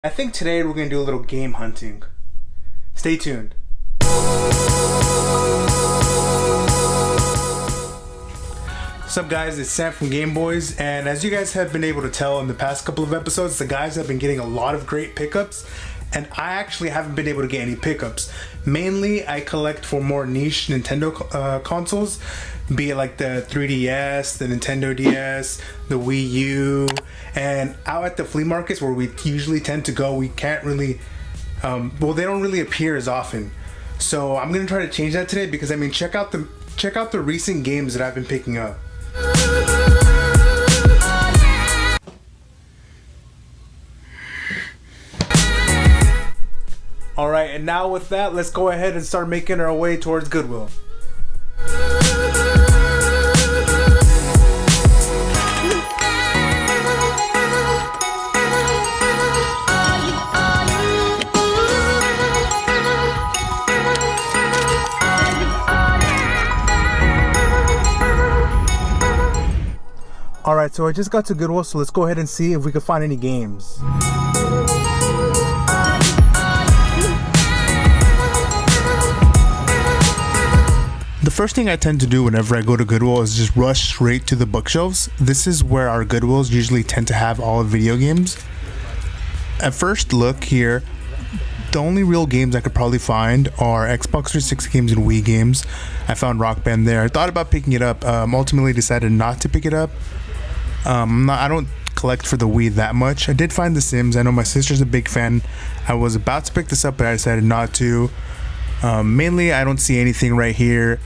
I think today we're going to do a little game hunting. Stay tuned. What's up guys, it's Sam from Game Boys, and as you guys have been able to tell in the past couple of episodes, the guys have been getting a lot of great pickups, and I actually haven't been able to get any pickups. Mainly I collect for more niche Nintendo consoles, be it like the 3DS, the Nintendo DS, the Wii U, and out at the flea markets where we usually tend to go, we can't really, they don't really appear as often. So I'm gonna try to change that today because I mean, check out the recent games that I've been picking up. Alright, and now with that, let's go ahead and start making our way towards Goodwill. Alright, so I just got to Goodwill, so let's go ahead and see if we can find any games. The first thing I tend to do whenever I go to Goodwill is just rush straight to the bookshelves. This is where our Goodwills usually tend to have all the video games. At first look here, the only real games I could probably find are Xbox 360 games and Wii games. I found Rock Band there. I thought about picking it up, ultimately decided not to pick it up. I don't collect for the Wii that much. I did find The Sims. I know my sister's a big fan. I was about to pick this up, but I decided not to. Mainly, I don't see anything right here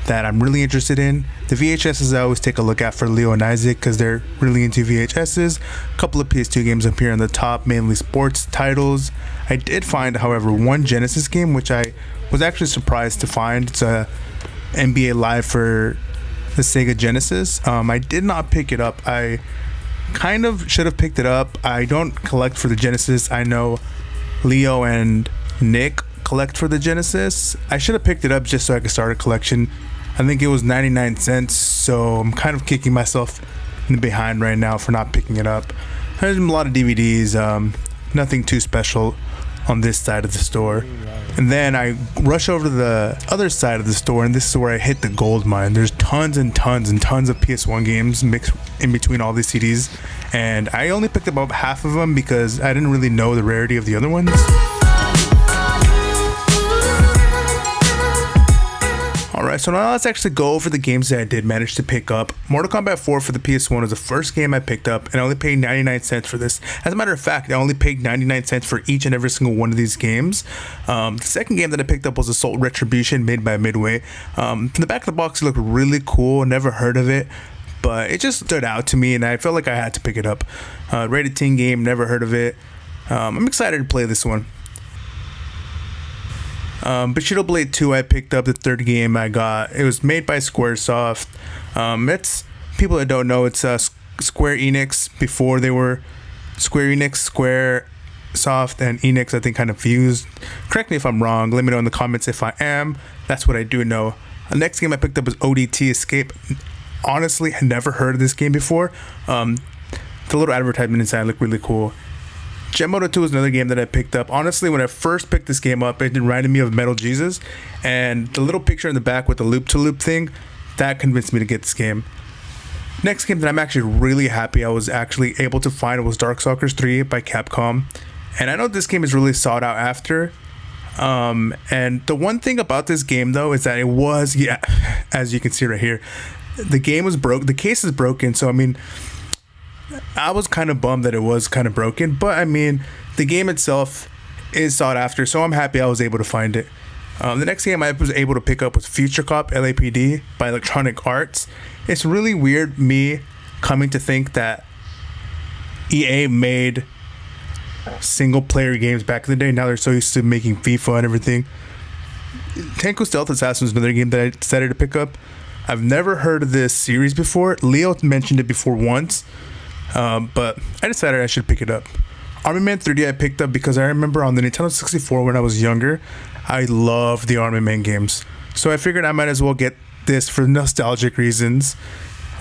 that I'm really interested in. The VHSs I always take a look at for Leo and Isaac because they're really into VHSs. A couple of PS2 games up here on the top, mainly sports titles. I did find, however, one Genesis game, which I was actually surprised to find. It's a NBA Live for the Sega Genesis. I did not pick it up. I kind of should have picked it up. I don't collect for the Genesis. I know Leo and Nick collect for the Genesis. I should have picked it up just so I could start a collection. I think it was 99 cents, so I'm kind of kicking myself in the behind right now for not picking it up. There's a lot of DVDs, nothing too special on this side of the store. And then I rush over to the other side of the store, and this is where I hit the gold mine. There's tons and tons and tons of PS1 games mixed in between all these CDs, and I only picked up about half of them because I didn't really know the rarity of the other ones. Alright, so now let's actually go over the games that I did manage to pick up. Mortal Kombat 4 for the PS1 was the first game I picked up, and I only paid 99 cents for this. As a matter of fact, I only paid 99 cents for each and every single one of these games. The second game that I picked up was Assault Retribution, made by Midway. From the back of the box, it looked really cool. Never heard of it, but it just stood out to me, and I felt like I had to pick it up. Rated teen game, never heard of it. I'm excited to play this one. Bushido Blade 2 I picked up, the third game I got. It was made by Squaresoft. It's, people that don't know, it's Square Enix before they were Square Enix. Squaresoft and Enix I think kind of fused. Correct me if I'm wrong, let me know in the comments if I am. That's what I do know. The next game I picked up was ODT Escape. Honestly, I never heard of this game before. The little advertisement inside looked really cool. Jet Moto 2 is another game that I picked up. Honestly, when I first picked this game up, it reminded me of Metal Jesus, and the little picture in the back with the loop-to-loop thing, that convinced me to get this game. Next game that I'm actually really happy I was actually able to find was Darkstalkers 3 by Capcom, and I know this game is really sought out after. And the one thing about this game though is that it was, as you can see right here, the game was broke. The case is broken, so I mean, I was kind of bummed that it was kind of broken, but I mean, the game itself is sought after, so I'm happy I was able to find it. The next game I was able to pick up was Future Cop LAPD by Electronic Arts. It's really weird me coming to think that EA made single player games back in the day. Now they're so used to making FIFA and everything. Tenku Stealth Assassin is another game that I decided to pick up. I've never heard of this series before. Leo mentioned it before once. But I decided I should pick it up. Army Man 3D I picked up because I remember on the Nintendo 64 when I was younger, I loved the Army Man games. So I figured I might as well get this for nostalgic reasons.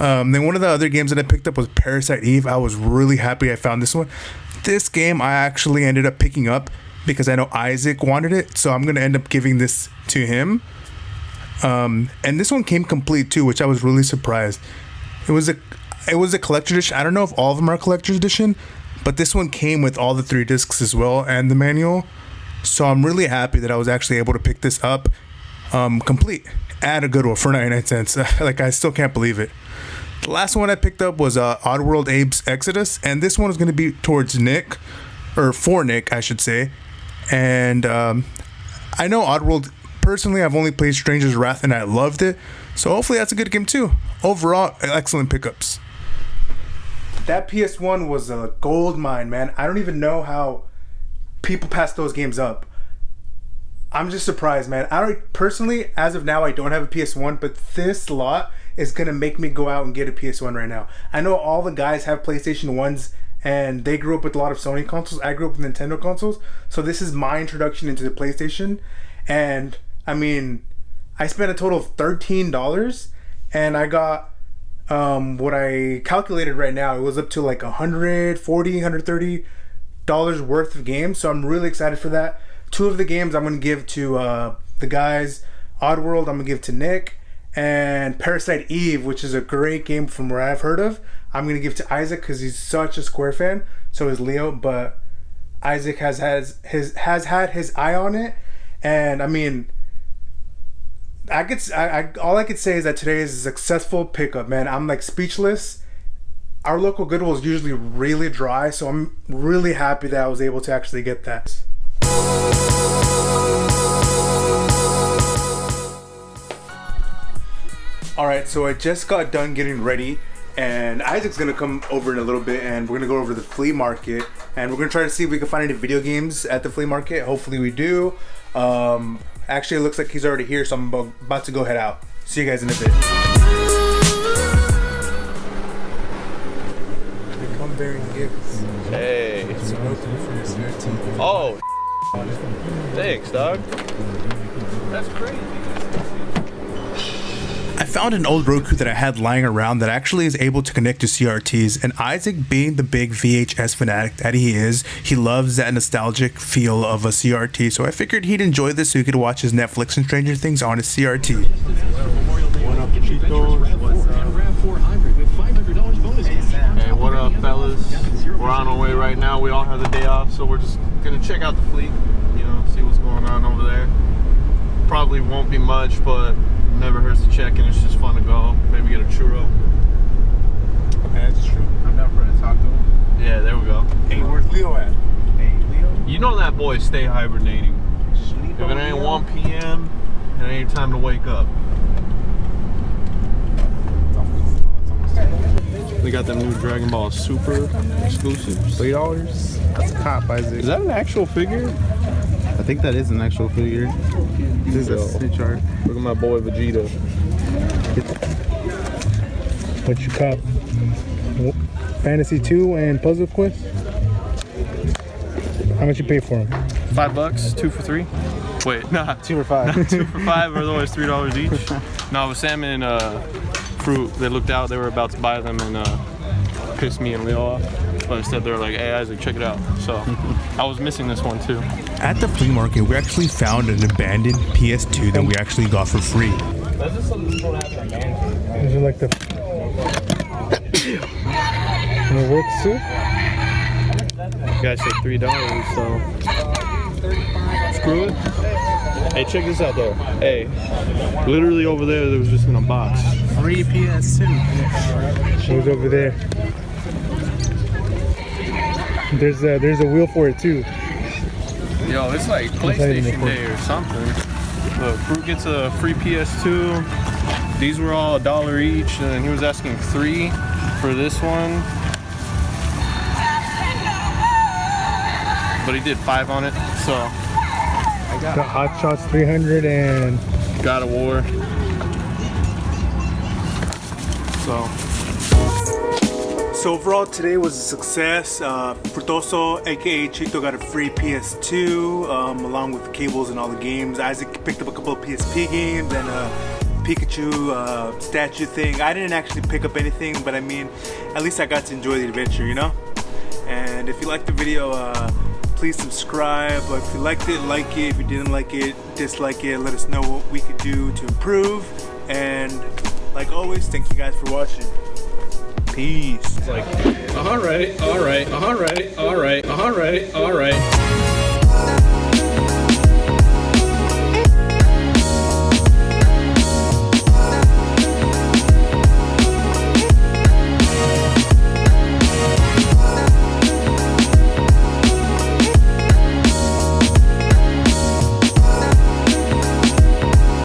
Then one of the other games that I picked up was Parasite Eve. I was really happy I found this one. This game I actually ended up picking up because I know Isaac wanted it, so I'm gonna end up giving this to him. And this one came complete too, which I was really surprised. It was a collector's edition. I don't know if all of them are collector's edition, but this one came with all the 3 discs as well and the manual. So I'm really happy that I was actually able to pick this up complete at a Goodwill for 99 cents. Like, I still can't believe it. The last one I picked up was Oddworld Abe's Exodus, and this one is going to be towards Nick, or for Nick, I should say. And I know Oddworld, personally, I've only played Stranger's Wrath, and I loved it. So hopefully that's a good game too. Overall, excellent pickups. That PS1 was a gold mine, man. I don't even know how people pass those games up. I'm just surprised, man. I don't personally, as of now, I don't have a PS1, but this lot is gonna make me go out and get a PS1 right now. I know all the guys have PlayStation 1s and they grew up with a lot of Sony consoles. I grew up with Nintendo consoles, so this is my introduction into the PlayStation. And I mean, I spent a total of $13 and I got what I calculated right now, it was up to like $140, $130 worth of games. So I'm really excited for that. 2 of the games I'm going to give to the guys. Oddworld I'm going to give to Nick, and Parasite Eve, which is a great game from where I've heard of, I'm going to give to Isaac because he's such a Square fan. So is Leo, but Isaac has had his eye on it. And I mean, all I could say is that today is a successful pickup, man. I'm like speechless. Our local Goodwill is usually really dry, so I'm really happy that I was able to actually get that. Alright, so I just got done getting ready, and Isaac's gonna come over in a little bit, and we're gonna go over to the flea market, and we're gonna try to see if we can find any video games at the flea market. Hopefully we do. Actually, it looks like he's already here, so I'm about to go head out. See you guys in a bit. They come bearing gifts. Hey. Oh, thanks, dog. That's crazy. I found an old Roku that I had lying around that actually is able to connect to CRTs, and Isaac, being the big VHS fanatic that he is, he loves that nostalgic feel of a CRT, so I figured he'd enjoy this so he could watch his Netflix and Stranger Things on his CRT. Hey, what up, fellas? We're on our way right now. We all have the day off, so we're just gonna check out the fleet, you know, see what's going on over there. Probably won't be much, but never hurts to check, and it's just fun to go. Maybe get a churro. That's true. I'm down for a taco. Yeah, there we go. Hey, where's Leo at? Hey, Leo. You know that boy stay hibernating. If it ain't 1 p.m., it ain't time to wake up. They got them new Dragon Ball Super exclusives. $3? That's a cop, Isaac. Is that an actual figure? I think that is an actual figure. This is a street chart. Look at my boy Vegeta. What you cop? Fantasy 2 and Puzzle Quest? How much you pay for them? $5, 2 for 3. Wait, nah. 2 for 5. 2 for 5, otherwise $3 each. No, it was salmon and fruit. They looked out, they were about to buy them and pissed me and Leo off. But instead they were like, hey Isaac, check it out. So I was missing this one too. At the flea market, we actually found an abandoned PS2 that we actually got for free. That's just something people have in abandoned. These are like the... And it works too? You guys said $3, so screw it. Hey, check this out though. Hey, literally over there was just in a box. Free PS2. It was over there. There's a wheel for it too. Yo, it's like PlayStation Day or something. Look, Fruit gets a free PS2. These were all $1 each, and he was asking $3 for this one. But he did $5 on it, so I got The Hot Shots 300 and God of War. So overall, today was a success. Frutoso, aka Chito, got a free PS2 along with the cables and all the games. Isaac picked up a couple of PSP games, and Pikachu statue thing. I didn't actually pick up anything, but I mean, at least I got to enjoy the adventure, you know? And if you liked the video, please subscribe. If you liked it, like it. If you didn't like it, dislike it. Let us know what we could do to improve. And like always, thank you guys for watching. Peace. It's like, all right.